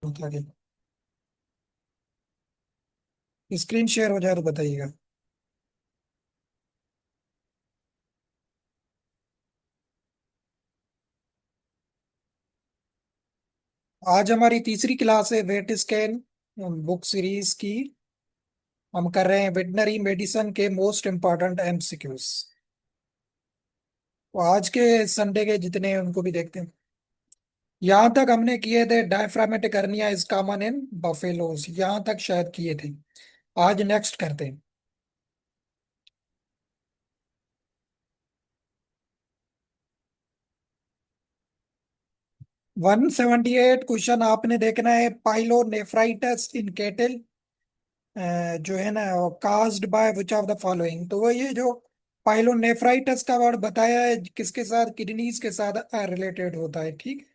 होता है। Screen share हो जाए तो बताइएगा। आज हमारी तीसरी क्लास है वेट स्कैन बुक सीरीज की। हम कर रहे हैं वेटनरी मेडिसिन के मोस्ट इंपॉर्टेंट एमसीक्यूज। तो आज के संडे के जितने हैं उनको भी देखते हैं। यहाँ तक हमने किए थे diaphragmatic hernia is common in buffaloes, यहाँ तक शायद किए थे। आज नेक्स्ट करते हैं। 178 क्वेश्चन आपने देखना है। पाइलोनेफ्राइटिस इन कैटल जो है ना, caused by which of the following. तो वो ये जो पाइलोनेफ्राइटिस का वर्ड बताया है किसके साथ, किडनीज के साथ रिलेटेड होता है। ठीक है,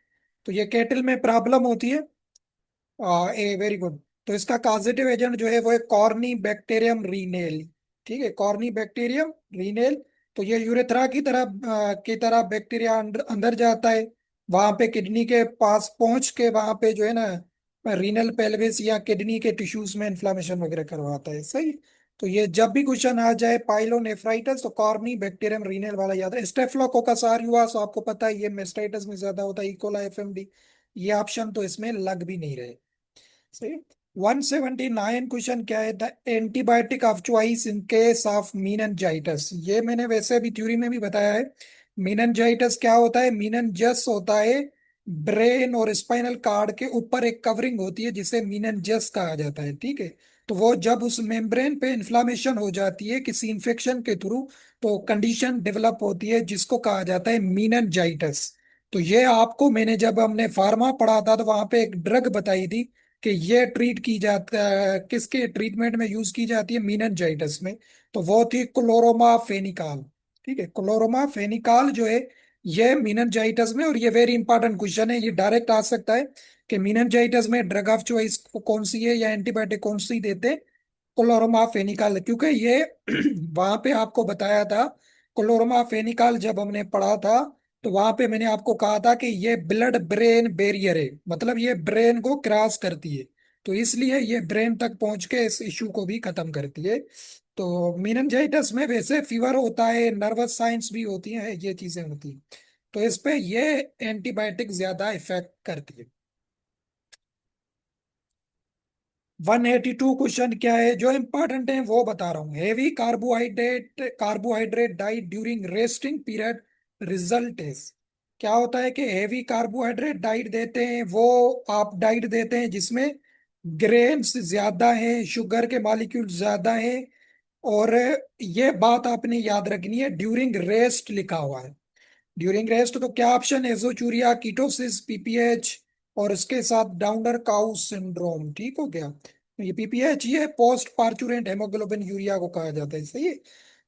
तो ये कैटल में प्रॉब्लम होती है। A very good. तो इसका कॉजेटिव एजेंट जो है वो है कॉर्नी बैक्टीरियम रीनेल। ठीक है, कॉर्नी बैक्टीरियम रीनेल। तो ये यूरेथ्रा की तरह बैक्टीरिया अंदर अंदर जाता है। वहां पे किडनी के पास पहुंच के वहां पे जो है ना, रीनल पेल्विस या किडनी के टिश्यूज में इन्फ्लामेशन वगैरह करवाता है। सही। तो ये जब भी क्वेश्चन आ जाए पाइलोनेफ्राइटिस तो कॉर्नी बैक्टीरियम रीनल वाला याद है। स्टेफिलोकोकस ऑरियुस आपको पता है ये मेस्टाइटिस में ज्यादा होता है। इकोला एफएमडी, ये ऑप्शन तो इसमें लग भी नहीं रहे। सही। 179 क्वेश्चन क्या है, the antibiotic of choice in case of meningitis. ये मैंने वैसे भी थ्योरी में भी बताया है। मीनिंजाइटिस क्या होता है, मीनिंजस होता है। ब्रेन और स्पाइनल कार्ड के ऊपर एक कवरिंग होती है जिसे मीनिंजस कहा जाता है। ठीक है, तो वो जब उस मेम्ब्रेन पे इन्फ्लामेशन हो जाती है किसी इंफेक्शन के थ्रू, तो कंडीशन डेवलप होती है जिसको कहा जाता है मीनिंजाइटिस। तो ये आपको मैंने जब हमने फार्मा पढ़ा था तो वहां पे एक ड्रग बताई थी कि ये ट्रीट की जाता है, किसके ट्रीटमेंट में यूज की जाती है मीनिंजाइटिस में। तो वो थी क्लोरोमा फेनिकाल। ठीक है, क्लोरोमा फेनिकाल जो है ये मीनिंजाइटिस में, और ये वेरी इंपॉर्टेंट क्वेश्चन है, ये डायरेक्ट आ सकता है कि मीनिंजाइटिस में ड्रग ऑफ चॉइस कौन सी है या एंटीबायोटिक कौन सी देते हैं। क्लोरोमा फेनिकाल, क्योंकि ये वहां पे आपको बताया था। क्लोरोमा फेनिकाल जब हमने पढ़ा था तो वहां पे मैंने आपको कहा था कि ये ब्लड ब्रेन बैरियर है, मतलब ये ब्रेन को क्रॉस करती है। तो इसलिए ये ब्रेन तक पहुंच के इस इशू को भी खत्म करती है। तो मीनिंजाइटिस में वैसे फीवर होता है, नर्वस साइंस भी होती हैं, ये चीजें होती हैं। तो इस पे ये एंटीबायोटिक ज्यादा इफेक्ट करती है। 182 क्वेश्चन क्या है जो इंपॉर्टेंट है वो बता रहा हूँ। Heavy carbohydrate carbohydrate diet during resting period result is. क्या होता है कि हेवी कार्बोहाइड्रेट डाइट देते हैं वो, आप डाइट देते हैं जिसमें ग्रेन्स ज्यादा हैं, शुगर के मॉलिक्यूल ज्यादा हैं। और ये बात आपने याद रखनी है, ड्यूरिंग रेस्ट लिखा हुआ है। ड्यूरिंग रेस्ट तो क्या ऑप्शन है, एजोचूरिया, कीटोसिस, पीपीएच और इसके साथ डाउनर काउ सिंड्रोम। ठीक हो गया, तो ये पीपीएच ये पोस्ट पार्चुरेंट हेमोग्लोबिन यूरिया को कहा जाता है। सही है।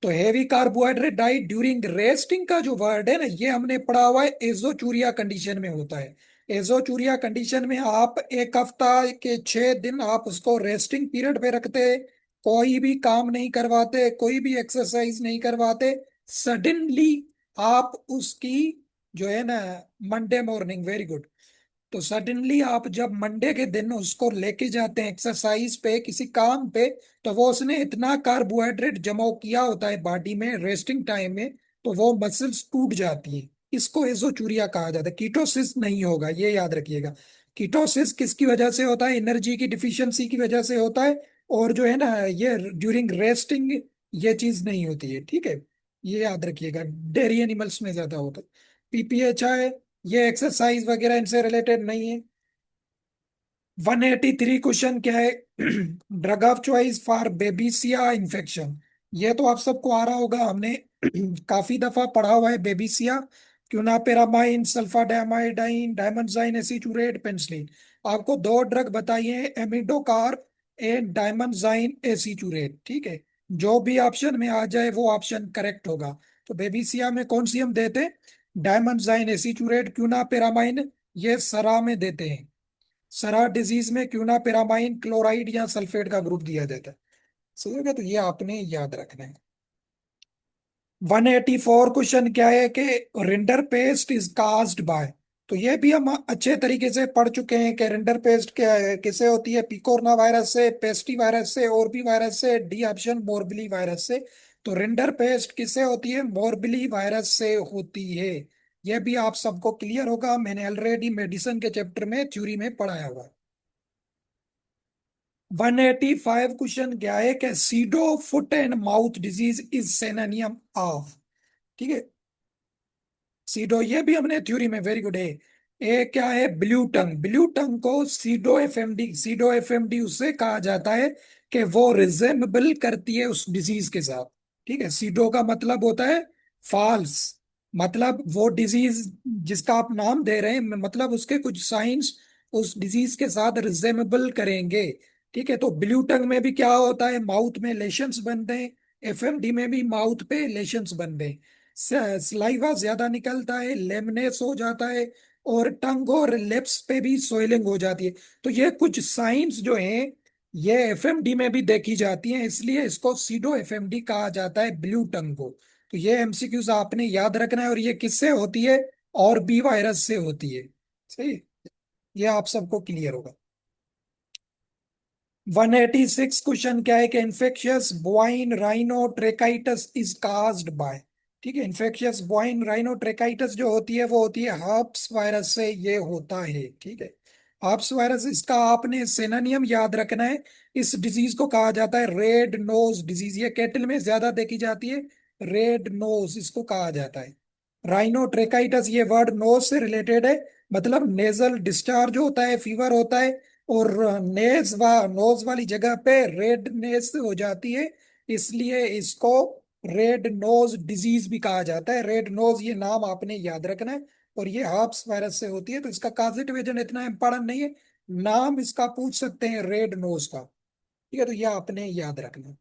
तो heavy carbohydrate diet during resting का जो वर्ड है ना, ये हमने पढ़ा हुआ है एजोचूरिया कंडीशन में होता है। एजोचूरिया कंडीशन में आप एक हफ्ता के 6 दिन आप उसको रेस्टिंग पीरियड पे रखते, कोई भी काम नहीं करवाते, कोई भी एक्सरसाइज नहीं करवाते। सडनली आप उसकी जो है ना, मंडे मॉर्निंग, वेरी गुड। तो सडनली आप जब मंडे के दिन उसको लेके जाते हैं एक्सरसाइज पे, किसी काम पे, तो वो उसने इतना कार्बोहाइड्रेट जमा किया होता है बॉडी में रेस्टिंग टाइम में, तो वो मसल्स टूट जाती है। इसको एजोचूरिया कहा जाता है। कीटोसिस नहीं होगा, ये याद रखिएगा। कीटोसिस किसकी वजह से होता है, एनर्जी की डिफिशियंसी की वजह से होता है। और जो है ना, ये ड्यूरिंग रेस्टिंग ये चीज नहीं होती है। ठीक है, ये याद रखिएगा। डेयरी एनिमल्स में ज्यादा होता है। पीपीएचआई ये एक्सरसाइज वगैरह इनसे रिलेटेड नहीं है। 183 क्वेश्चन क्या है, drug of choice for babesia infection. ये तो आप सबको आ रहा होगा, हमने काफी दफा पढ़ा हुआ है। बेबीसिया, क्यूनापेरामाइन, सल्फाडामाइडाइन, डायमंडजाइन एसीचुरेट, पेनिसिलिन। आपको दो ड्रग बताइए, एमिडोकार एंड डायमंडजाइन एसीचुरेट। ठीक है, जो भी ऑप्शन में आ जाए वो ऑप्शन करेक्ट होगा। तो बेबीसिया में कौन सी हम देते हैं, डायमंडजाइन एसीचुरेट। क्यूनापेरामाइन ये सरा में देते हैं। सरा डिजीज में क्यूनापेरामाइन क्लोराइड या सल्फेट का ग्रुप दिया जाता है। सही हो गया, तो ये आपने याद रखना है। 184 क्वेश्चन क्या है कि rinder paste is caused bye. तो ये भी हम अच्छे तरीके से पढ़ चुके हैं कि रिंडर पेस्ट क्या है, किससे होती है, पिकोरना वायरस से, पेस्टी वायरस से, और भी वायरस से, डी ऑप्शन मोरबली वायरस से। तो रिंडर पेस्ट किससे होती है, मोरबली वायरस से होती है। यह भी आप सबको क्लियर होगा, मैंने ऑलरेडी मेडिसिन के चैप्टर में थ्योरी में पढ़ाया हुआ। 185 क्वेश्चन क्या है कि pseudo foot and mouth disease is synonym of. ठीक है, सीडो ये भी हमने थ्योरी में, वेरी गुड है। ए क्या है, ब्लू टंग। ब्लू टंग को सीडो एफएमडी उससे कहा जाता है कि वो रिजेम्बल करती है उस डिजीज के साथ। ठीक है, सीडो का मतलब होता है फॉल्स, मतलब वो डिजीज जिसका आप नाम दे रहे हैं, मतलब उसके कुछ साइंस उस डिजीज के साथ रिजेम्बल करेंगे। ठीक है, तो ब्लू टंग में भी क्या होता है, माउथ में लेशंस बनते हैं। एफएमडी में भी माउथ पे लेशंस बनते हैं, सलाइवा ज्यादा निकलता है, लेमनेस हो जाता है, और टंग और लिप्स पे भी सोइलिंग हो जाती है। तो ये कुछ साइंस जो हैं ये एफएमडी में भी देखी जाती हैं, इसलिए इसको सीडो एफएमडी कहा जाता है, ब्लू टंग को। तो ये एमसीक्यूज आपने याद रखना है, और ये किससे होती है, और बी वायरस से होती है। सही, ये आप सबको क्लियर होगा। 186 क्वेश्चन क्या है कि इन्फेक्शियस बोआइन राइनोट्रेकाइटिस इज काज्ड बाय। ठीक है, इन्फेक्शियस बोआइन राइनोट्रेकाइटिस जो होती है वो होती है हर्प्स वायरस से, ये होता है। ठीक है, हर्प्स वायरस, इसका आपने सिनोनियम याद रखना है। इस डिजीज को कहा जाता है रेड नोज डिजीज, ये कैटल में ज्यादा देखी जाती है, रेड नोज इसको कहा जाता है। राइनोट्रेकाइटिस ये वर्ड नोज से रिलेटेड है, मतलब नेजल डिस्चार्ज होता है, फीवर होता है, और नोज वाली जगह पे रेडनेस हो जाती है, इसलिए इसको रेड नोज डिजीज भी कहा जाता है। रेड नोज ये नाम आपने याद रखना है, और ये हर्प्स वायरस से होती है। तो इसका काजेटिव एजेंट इतना इंपॉर्टेंट नहीं है, नाम इसका पूछ सकते हैं रेड नोज का। ठीक है, तो ये आपने याद रखना है।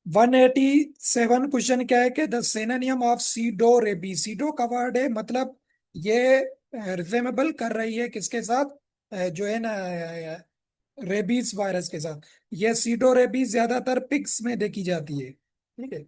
187 क्वेश्चन क्या है कि the synonym of pseudo rabies. Pseudo का वर्ड है, मतलब ये रिजेमेबल कर रही है किसके साथ, जो है ना, रेबीज वायरस के साथ। ये सीडो रेबीज ज्यादातर पिग्स में देखी जाती है। ठीक है,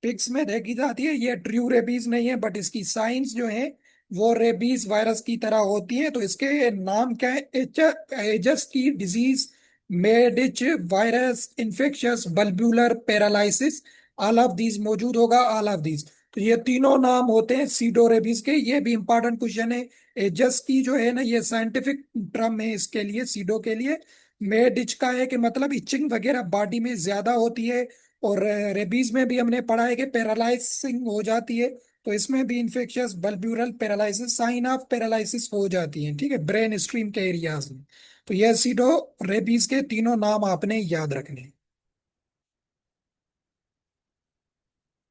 पिग्स में देखी जाती है, ये ट्रू रेबीज नहीं है, बट इसकी साइंस जो है वो रेबीज वायरस की तरह होती है। तो इसके नाम क्या है, Aujeszky's disease, mad itch virus, infectious bulbar paralysis, all of these मौजूद होगा, ऑल ऑफ दीज। तो ये तीनों नाम होते हैं सीडो रेबीज के, ये भी इंपॉर्टेंट क्वेश्चन है। एजस की जो है ना, ये साइंटिफिक टर्म है इसके लिए, सीडो के लिए। मेडिच का है कि मतलब इचिंग वगैरह बॉडी में ज्यादा होती है, और रेबीज में भी हमने पढ़ा है कि पैरालाइसिंग हो जाती है। तो इसमें भी infectious bulbar paralysis, sign of paralysis हो जाती है, ठीक है, ब्रेन स्ट्रीम के एरियाज में। तो ये सीडो रेबीज के तीनों नाम आपने याद रखने हैं।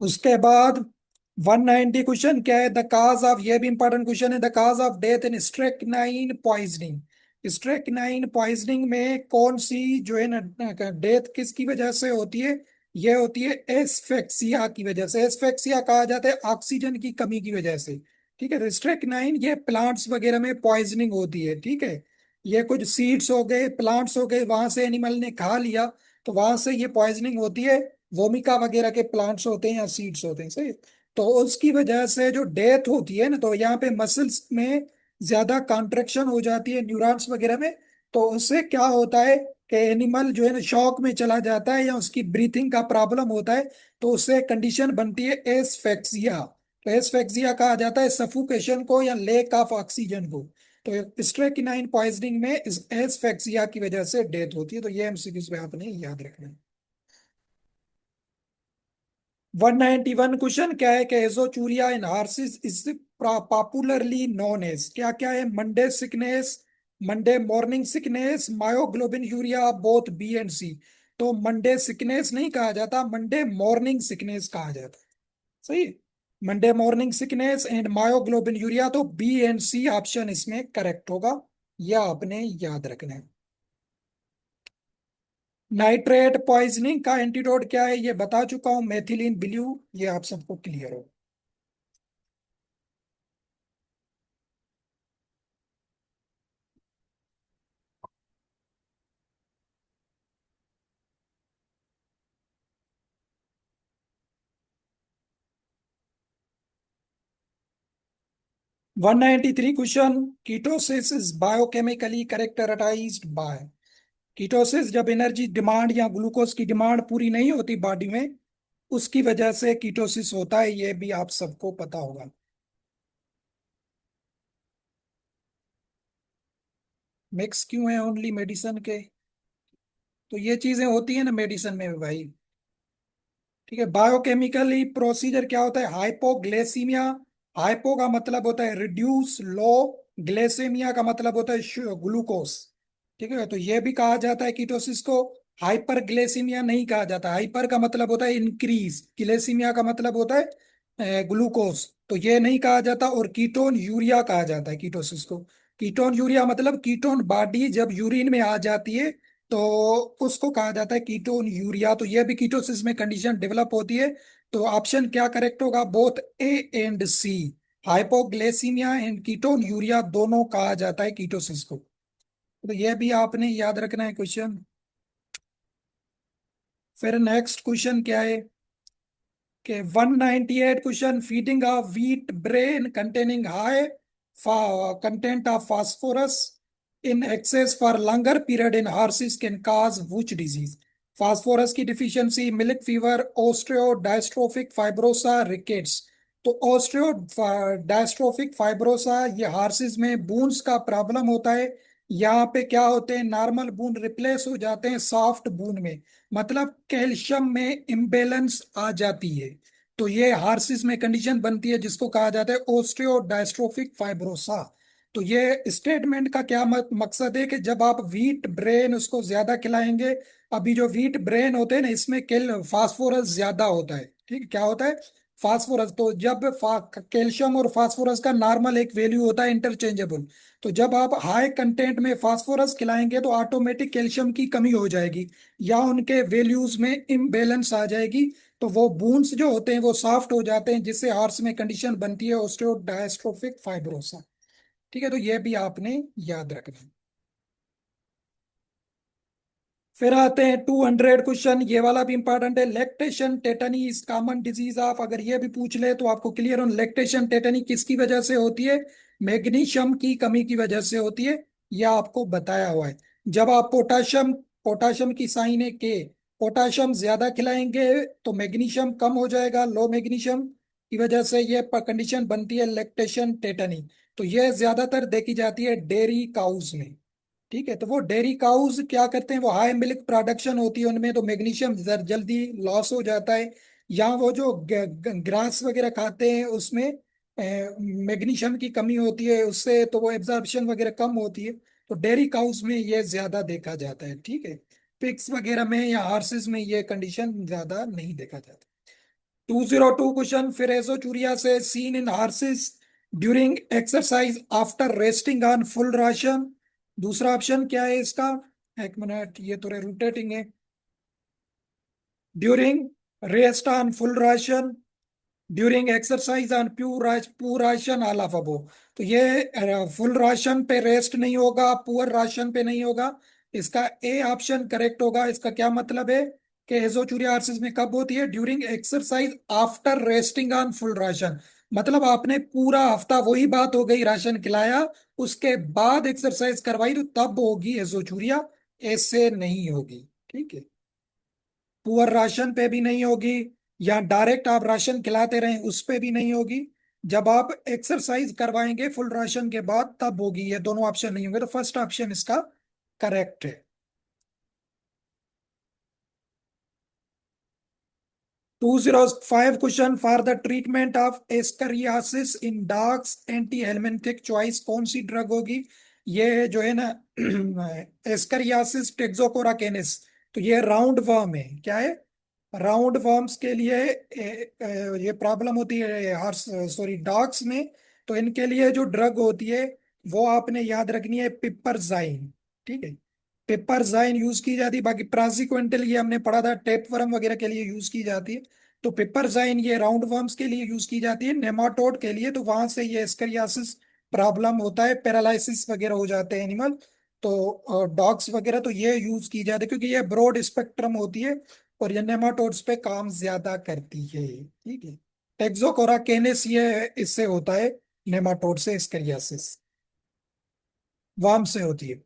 उसके बाद 190 क्वेश्चन क्या है, द काज ऑफ, ये भी इंपॉर्टेंट क्वेश्चन है, the cause of death in strychnine poisoning. Strychnine poisoning में कौन सी जो है ना डेथ किसकी वजह से होती है, ये होती है एस्फेक्सिया की वजह से। एस्फेक्सिया कहा जाता है ऑक्सीजन की कमी की वजह से। ठीक है, तो स्ट्रेक्नाइन ये प्लांट्स वगैरह में पॉइजनिंग होती है। ठीक है, ये कुछ सीड्स हो गए, प्लांट्स हो गए, वहां से एनिमल ने खा लिया, तो वहां से ये पॉइजनिंग होती है। वोमिका वगैरह के प्लांट्स होते हैं या सीड्स होते हैं, सही। तो उसकी वजह से जो डेथ होती है ना, तो यहाँ पे मसल्स में ज्यादा कॉन्ट्रेक्शन हो जाती है, न्यूरॉन्स वगैरह में। तो उससे क्या होता है कि एनिमल जो है ना शॉक में चला जाता है, या उसकी ब्रीथिंग का प्रॉब्लम होता है। तो उससे कंडीशन बनती है एस्फेक्सिया। तो एस्फेक्सिया कहा जाता है सफोकेशन को, या लेक ऑफ ऑक्सीजन को। तो स्ट्रेकिनाइन पॉइजनिंग में एस्फेक्सिया की वजह से डेथ होती है। तो ये एमसीक्यूज में आपने याद रखना है। 191 क्वेश्चन क्या है कि azoturia in horses is popularly known as, क्या क्या है, Monday sickness, Monday morning sickness, myoglobinuria, both B and C. तो मंडे सिकनेस नहीं कहा जाता, मंडे मॉर्निंग सिकनेस कहा जाता है। सही, Monday morning sickness and myoglobin urea, तो बी एंड सी ऑप्शन इसमें करेक्ट होगा, यह आपने याद रखना है। नाइट्रेट पॉइजनिंग का एंटीडोट क्या है, ये बता चुका हूं, मेथिलीन ब्लू, ये आप सबको क्लियर हो। 193 question. Ketosis is biochemically characterised by. Ketosis जब एनर्जी डिमांड या ग्लूकोज की डिमांड पूरी नहीं होती बॉडी में, उसकी वजह से कीटोसिस होता है, ये भी आप सबको पता होगा। मिक्स क्यों है ओनली मेडिसिन के? तो ये चीजें होती है ना मेडिसिन में भी भाई। ठीक है, बायोकेमिकली प्रोसीजर क्या होता है? हाइपोग्लाइसीमिया। हाइपो का मतलब होता है रिड्यूस, लो। ग्लाइसेमिया का मतलब होता है ग्लूकोज। ठीक है, तो ये भी कहा जाता है कीटोसिस को। हाइपर ग्लाइसीमिया नहीं कहा जाता। हाइपर का मतलब होता है इंक्रीज, ग्लाइसीमिया का मतलब होता है ग्लूकोज। तो ये नहीं कहा जाता। और कीटोन यूरिया कहा जाता है कीटोसिस को। कीटोन यूरिया मतलब कीटोन बॉडी जब यूरिन में आ जाती है, तो उसको कहा जाता है कीटोन यूरिया। तो ये भी कीटोसिस में कंडीशन डेवलप होती है। तो ऑप्शन क्या करेक्ट होगा? Both A and C. Hypoglycaemia and ketonuria दोनों कहा जाता है कीटोसिस को। तो ये भी आपने याद रखना है क्वेश्चन। फिर नेक्स्ट क्वेश्चन क्या है कि 198 question, feeding a wheat bran containing high content of phosphorus in excess for longer period in horses can cause which disease? Phosphorus की deficiency, milk fever, osteo dystrophic fibrosa, rickets. तो osteo dystrophic fibrosa ये horses में bones का problem होता है। यहाँ पे क्या होते हैं, नॉर्मल बून रिप्लेस हो जाते हैं सॉफ्ट बून में। मतलब कैल्शियम में इम्बेलेंस आ जाती है। तो ये हार्सिस में कंडीशन बनती है जिसको कहा जाता है ओस्टियोडायस्ट्रोफिक फाइब्रोसा। तो ये स्टेटमेंट का क्या मकसद है कि जब आप व्हीट ब्रेन उसको ज्यादा खिलाएंगे। अभी जो व्हीट ब्रेन होते हैं ना, इसमें फास्फोरस ज्यादा होता है। ठीक है, क्या होता है? फास्फोरस। तो जब कैल्शियम और फास्फोरस का नॉर्मल एक वैल्यू होता है इंटरचेंजेबल। तो जब आप हाई कंटेंट में फास्फोरस खिलाएंगे तो ऑटोमेटिक कैल्शियम की कमी हो जाएगी, या उनके वैल्यूज में इम्बेलेंस आ जाएगी। तो वो बून्स जो होते हैं वो सॉफ्ट हो जाते हैं, जिससे हॉर्स में कंडीशन बनती है ओस्टियोडायस्ट्रोफिक फाइब्रोसा। ठीक है, तो ये भी आपने याद रखना है। फिर आते हैं 200 क्वेश्चन, ये वाला भी इंपॉर्टेंट है। Lactation tetani is common disease of. अगर ये भी पूछ ले तो आपको क्लियर हो लैक्टेशन टेटनी किसकी वजह से होती है? मैग्नीशियम की कमी की वजह से होती है। यह आपको बताया हुआ है। जब आप पोटाशियम पोटाशियम की साइन है के, पोटाशियम ज्यादा खिलाएंगे तो मैग्नीशियम कम हो जाएगा। लो मैग्नीशियम की वजह से ये कंडीशन बनती है लैक्टेशन टेटनी। तो ये ज्यादातर देखी जाती है डेयरी काउज में। ठीक है, तो वो डेयरी काउज क्या करते हैं, वो हाई मिल्क प्रोडक्शन होती है उनमें, तो मैग्नीशियम जल्दी लॉस हो जाता है। या वो जो ग्रास वगैरह खाते हैं उसमें मैग्नीशियम की कमी होती है, उससे तो वो एब्जॉर्प्शन वगैरह कम होती है। तो डेयरी काउज में ये ज्यादा देखा जाता है। ठीक है, पिग्स वगैरह में या हॉर्सेस में ये कंडीशन ज्यादा नहीं देखा जाता। 202 क्वेश्चन, फिरेजोचूरिया से seen in horses during exercise after resting on full ration. दूसरा ऑप्शन क्या है इसका? एक मिनट, ये थोड़े रोटेटिंग है। During rest on full ration, during exercise on pure ration, all of अबो। तो ये फुल राशन पे रेस्ट नहीं होगा, पुअर राशन पे नहीं होगा। इसका ए ऑप्शन करेक्ट होगा। इसका क्या मतलब है कि एजोचूरियासिस में कब होती है? During exercise after resting on full ration. मतलब आपने पूरा हफ्ता, वही बात हो गई, राशन खिलाया, उसके बाद एक्सरसाइज करवाई, तो तब होगी एजोचूरिया, ऐसे नहीं होगी। ठीक है, पुअर राशन पे भी नहीं होगी, या डायरेक्ट आप राशन खिलाते रहें उस पे भी नहीं होगी। जब आप एक्सरसाइज करवाएंगे फुल राशन के बाद तब होगी। ये दोनों ऑप्शन नहीं होंगे, तो फर्स्ट ऑप्शन इसका करेक्ट है। 205 question, for the treatment of ascariasis in dogs anti helminthic choice कौन सी ड्रग होगी? ये जो है ना एस्करियासिस टेक्सोकोरा केनिस। तो ये राउंड वर्म है। क्या है? राउंड वर्म्स के लिए ये प्रॉब्लम होती है हॉर्स, सॉरी, डॉग्स में। तो इनके लिए जो ड्रग होती है वो आपने याद रखनी है, पिपरजाइन। ठीक है, पिपरजाइन यूज की जाती है। बाकी प्राजिक्विंटल ये हमने पढ़ा था, टेपवर्म वगैरह के लिए यूज की जाती है। तो पिपरजाइन ये राउंड वर्म्स के लिए यूज की जाती है, नेमाटोड के लिए तो वहां से ये स्करियासिस प्रॉब्लम होता है, पैरालिसिस वगैरह हो जाते हैं एनिमल। तो डॉग्स वगैरह तो ये यूज की जाती है क्योंकि ये ब्रॉड स्पेक्ट्रम होती है और ये नेमाटोड्स पे काम ज्यादा करती है। ठीक है, टेक्सोकोरा केनेस ये इससे होता है, नेमाटोड से स्कैरियासिस, वार्म से होती है।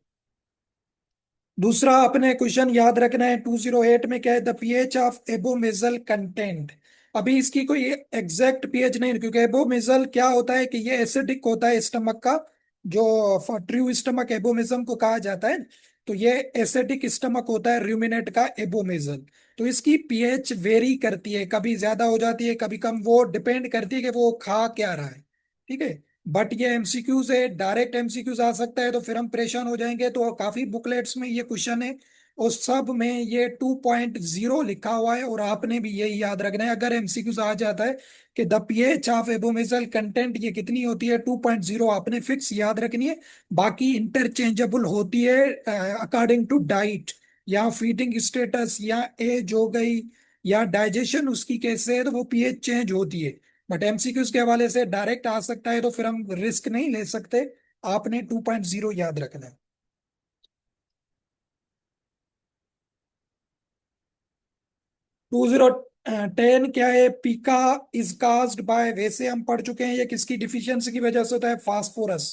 दूसरा अपने क्वेश्चन याद रखना है, 208 में क्या है, द पीएच ऑफ एबोमेजल कंटेंट। अभी इसकी कोई एग्जैक्ट पीएच नहीं है, क्योंकि एबोमेजल क्या होता है कि ये एसिडिक होता है स्टमक का, जो ट्रू स्टमक एबोमिज्म को कहा जाता है। तो ये एसिडिक स्टमक होता है रूमिनेट का एबोमेजल। तो इसकी पीएच वेरी करती है, कभी ज्यादा हो जाती है कभी कम, वो डिपेंड करती है कि वो खा क्या रहा है। ठीक है। बट ये एमसीक्यू से डायरेक्ट एमसीक्यूज आ सकता है, तो फिर हम परेशान हो जाएंगे। तो काफी बुकलेट्स में ये क्वेश्चन है, उस सब में ये 2.0 लिखा हुआ है, और आपने भी यही याद रखना है। अगर एमसीक्यूज आ जाता है कि द पीएच ऑफ एबोमेजल कंटेंट ये कितनी होती है, 2.0 आपने फिक्स याद रखनी है। बाकी इंटरचेंजेबल होती है अकॉर्डिंग टू डाइट, या फीडिंग स्टेटस, या एज हो गई, या डाइजेशन उसकी कैसे है, तो वो पीएच चेंज होती है। बट एमसीक्यूज के हवाले से डायरेक्ट आ सकता है, तो फिर हम रिस्क नहीं ले सकते। आपने 2.0 याद रखना है। 2010 क्या है, पीका इज कास्ड बाय, वैसे हम पढ़ चुके हैं ये किसकी डिफिशियंसी की वजह से होता है, फास्फोरस।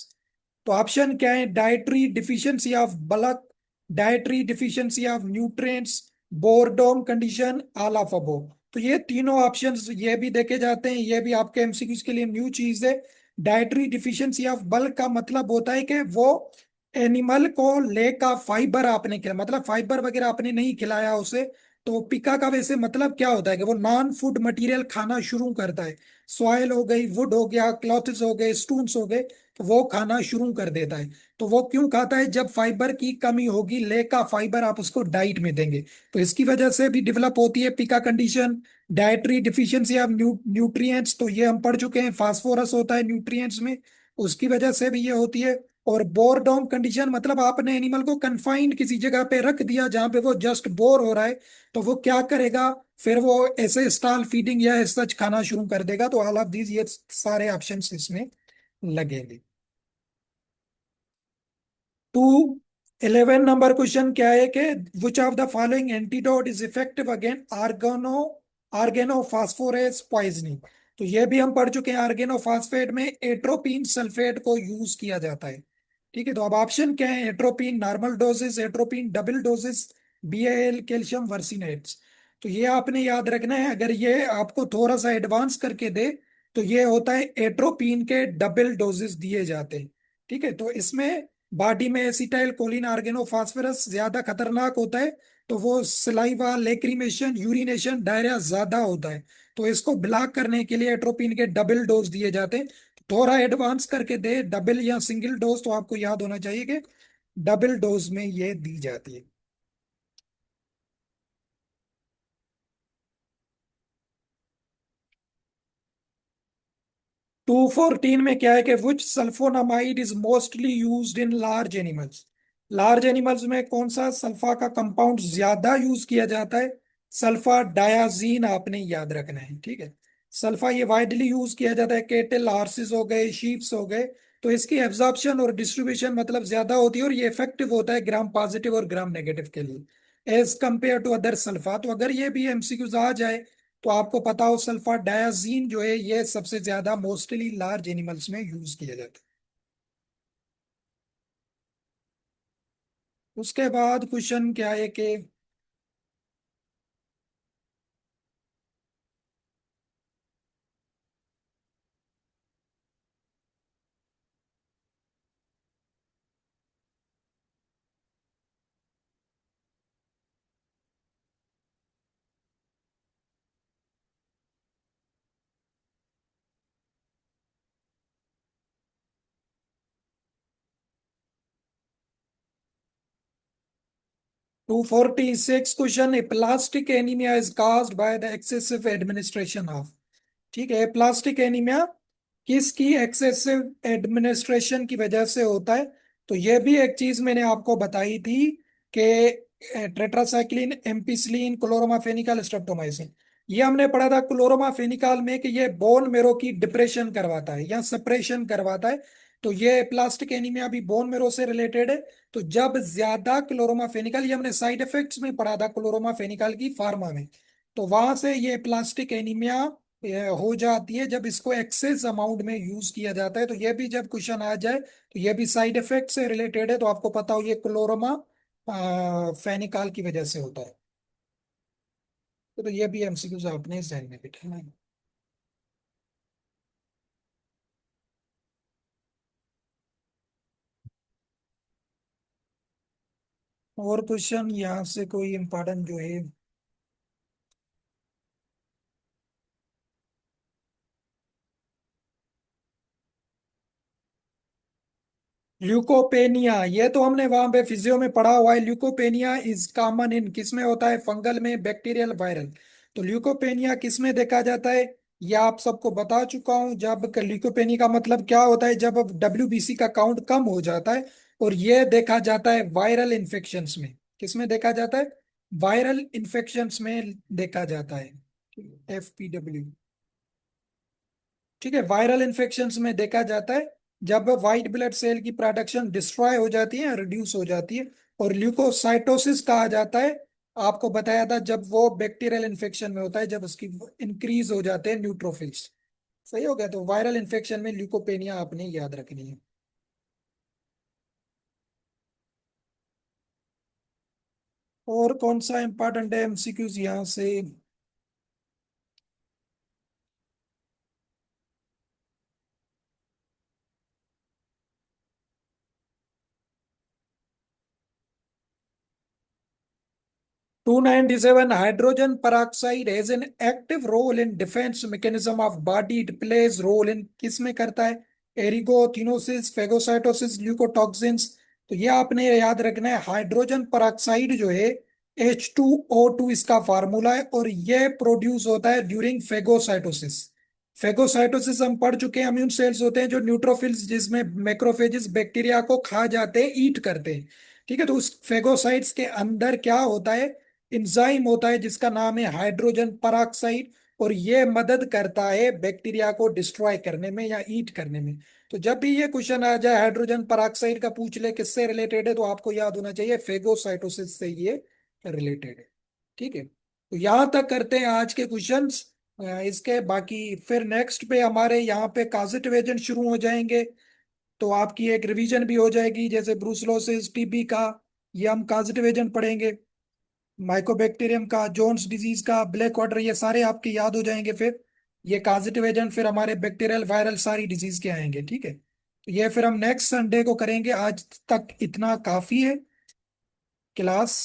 तो ऑप्शन क्या है, dietary deficiency of bulk, dietary deficiency of nutrients, boredom condition, all of above. तो ये तीनों ऑप्शंस ये भी देखे जाते हैं, ये भी आपके एमसीक्यूज के लिए न्यू चीज है। डाइटरी डिफिशियंसी ऑफ बल्क का मतलब होता है कि वो एनिमल को ले का फाइबर आपने खिलाया, मतलब फाइबर वगैरह आपने नहीं खिलाया उसे। तो पिका का वैसे मतलब क्या होता है कि वो नॉन फूड मटेरियल खाना शुरू करता है। सॉइल हो गई, वुड हो गया, क्लॉथ्स हो गए, स्टून्स हो गए, तो वो खाना शुरू कर देता है। तो वो क्यों खाता है, जब फाइबर की कमी होगी, ले का फाइबर आप उसको डाइट में देंगे, तो इसकी वजह से भी डेवलप होती है pica condition. Dietary deficiency of nutrients, तो ये हम पढ़ चुके हैं, फास्फोरस होता है न्यूट्रिएंट्स में, उसकी वजह से भी ये होती है। और बोरडॉम कंडीशन मतलब आपने एनिमल को कन्फाइंड किसी जगह पे रख दिया जहां पे वो जस्ट बोर हो रहा है, तो वो क्या करेगा, फिर वो ऐसे स्टॉल फीडिंग या सच खाना शुरू कर देगा। तो ऑल ऑफ दीज, ये सारे ऑप्शंस इसमें लगेंगे। टू 11 नंबर क्वेश्चन क्या है कि which of the following antidote is effective again organophosphorus poisoning. तो ये भी हम पढ़ चुके हैं, आर्गेनोफॉस्फेट में एट्रोपिन सल्फेट को यूज किया जाता है। ठीक है, तो अब ऑप्शन क्या है, atropine normal doses, atropine double doses, BAL, calcium versenates. तो ये आपने याद रखना है, अगर ये आपको थोड़ा सा एडवांस करके दे, तो ये होता है एट्रोपिन के डबल डोजेस दिए जाते हैं। ठीक है, तो इसमें बॉडी में एसिटाइल कोलिन आर्गेनोफॉस्फोरस ज्यादा खतरनाक होता है। तो वो सलाइवा, लेक्रीमेशन, यूरिनेशन, डायरिया ज्यादा होता है। तो इसको ब्लॉक करने के लिए एट्रोपिन के डबल डोज दिए जाते हैं। थोड़ा एडवांस करके दे डबल या सिंगल डोज, तो आपको याद होना चाहिए कि डबल डोज में ये दी जाती है। 214 में क्या है कि which sulphonamide is mostly used in large animals. Large animals में कौन सा सल्फा का कंपाउंड ज्यादा यूज किया जाता है, सल्फा डायाजीन आपने याद रखना है। ठीक है, सल्फा ये वाइडली यूज किया जाता है, केटल, हॉर्सेस हो गए, शीप्स हो गए। तो इसकी एब्जॉर्प्शन और डिस्ट्रीब्यूशन मतलब ज्यादा होती है, और ये इफेक्टिव होता है ग्राम पॉजिटिव और ग्राम नेगेटिव के लिए as compared to other sulpha. तो अगर ये भी एमसीक्यूज आ जाए, तो आपको पता हो सल्फा डायाजीन जो है ये सबसे ज्यादा मोस्टली लार्ज एनिमल्स में यूज किया जाता है। उसके बाद क्वेश्चन क्या है कि 246 question, plastic anaemia is caused by the excessive administration of. ठीक है, प्लास्टिक एनीमिया किसकी एक्सेसिव एडमिनिस्ट्रेशन की वजह से होता है। तो यह भी एक चीज मैंने आपको बताई थी कि टेट्रासाइक्लिन, एम्पिसिलिन, क्लोरोमाफेनिकल, स्ट्रेप्टोमाइसिन। ये हमने पढ़ा था क्लोरोमाफेनिकल में कि ये बोन मेरो की डिप्रेशन करवाता है या सप्रेशन करवाता है। तो ये प्लास्टिक एनीमिया भी बोन मेरो से रिलेटेड है। तो जब ज्यादा क्लोरोमाफेनिकल, ये हमने साइड इफेक्ट्स में पढ़ा था क्लोरोमाफेनिकल की फार्मा में, तो वहां से ये प्लास्टिक एनीमिया ये हो जाती है जब इसको एक्सेस अमाउंट में यूज किया जाता है। तो ये भी जब क्वेश्चन आ जाए तो ये भी साइड इफेक्ट से रिलेटेड है, तो आपको पता हो ये क्लोरोमा फेनिकाल की वजह से होता है। तो ये भी एमसीक्यूज आपने ध्यान में बिठाना है। और क्वेश्चन यहाँ से कोई इम्पोर्टेंट जो है। ल्यूकोपेनिया, ये तो हमने वहां पे फिजियो में पढ़ा हुआ है। ल्यूकोपेनिया इज कॉमन इन, किस में होता है? फंगल में, बैक्टीरियल, वायरल। तो ल्यूकोपेनिया किस में देखा जाता है? ये आप सबको बता चुका हूं। जब ल्यूकोपेनिया का मतलब क्या होता है? जब डब्ल्यूबीसी का काउंट कम हो जाता है। और ये देखा जाता है वायरल इन्फेक्शंस में। किस में देखा जाता है? वायरल इन्फेक्शंस में देखा जाता है। FPW। ठीक है, वायरल इन्फेक्शंस में देखा जाता है जब व्हाइट ब्लड सेल की प्रोडक्शन डिस्ट्रॉय हो जाती है, रिड्यूस हो जाती है। और ल्यूकोसाइटोसिस कहा जाता है, आपको बताया था, जब वो बैक्टीरियल इन्फेक्शन में होता है, जब उसकी इंक्रीज हो जाते हैं न्यूट्रोफिल्स। सही हो गया। तो वायरल इन्फेक्शन में ल्यूकोपेनिया आपने याद रखनी है। और कौन सा इंपॉर्टेंट है एमसीक्यूज यहाँ से? 297, hydrogen peroxide has an active role in defence mechanism of body. It plays role in, किस में करता है? एरिगोथिनोसिस, फेगोसाइटोसिस, ल्यूकोटॉक्सिन्स। तो ये आपने याद रखना है। हाइड्रोजन peroxide जो है, H2O2 इसका फार्मूला है, और ये प्रोड्यूस होता है ड्यूरिंग फेगोसाइटोसिस। फेगोसाइटोसिस हम पढ़ चुके हैं, इम्यून सेल्स होते हैं जो न्यूट्रोफिल्स, जिसमें मैक्रोफेजेस बैक्टीरिया को खा जाते हैं, ईट करते हैं। ठीक है, तो उस फेगोसाइट्स के अंदर क्या होता है? इंजाइम होता है जिसका नाम है हाइड्रोजन peroxide। और ये मदद करता है बैक्टीरिया को डिस्ट्रॉय करने में या ईट करने में। तो जब भी ये क्वेश्चन आ जाए हाइड्रोजन peroxide का, पूछ ले किससे रिलेटेड है, तो आपको याद होना चाहिए फेगोसाइटोसिस से ये रिलेटेड है। ठीक है, तो यहां तक करते हैं आज के क्वेश्चंस। इसके बाकी फिर नेक्स्ट पे हमारे यहाँ पे काजिटिव एजेंट शुरू हो जाएंगे। तो आपकी एक रिवीजन भी हो जाएगी, जैसे ब्रूसलोसिस, टीबी का, ये हम काजिटिव एजेंट पढ़ेंगे। माइकोबैक्टीरियम का, जोन्स डिजीज का, ब्लैक वाटर, ये सारे आपके याद हो जाएंगे फिर। ये काजिटिव एजेंट फिर हमारे बैक्टीरियल, वायरल, सारी डिजीज के आएंगे। ठीक है, तो ये फिर हम नेक्स्ट संडे को करेंगे। आज तक इतना काफी है क्लास।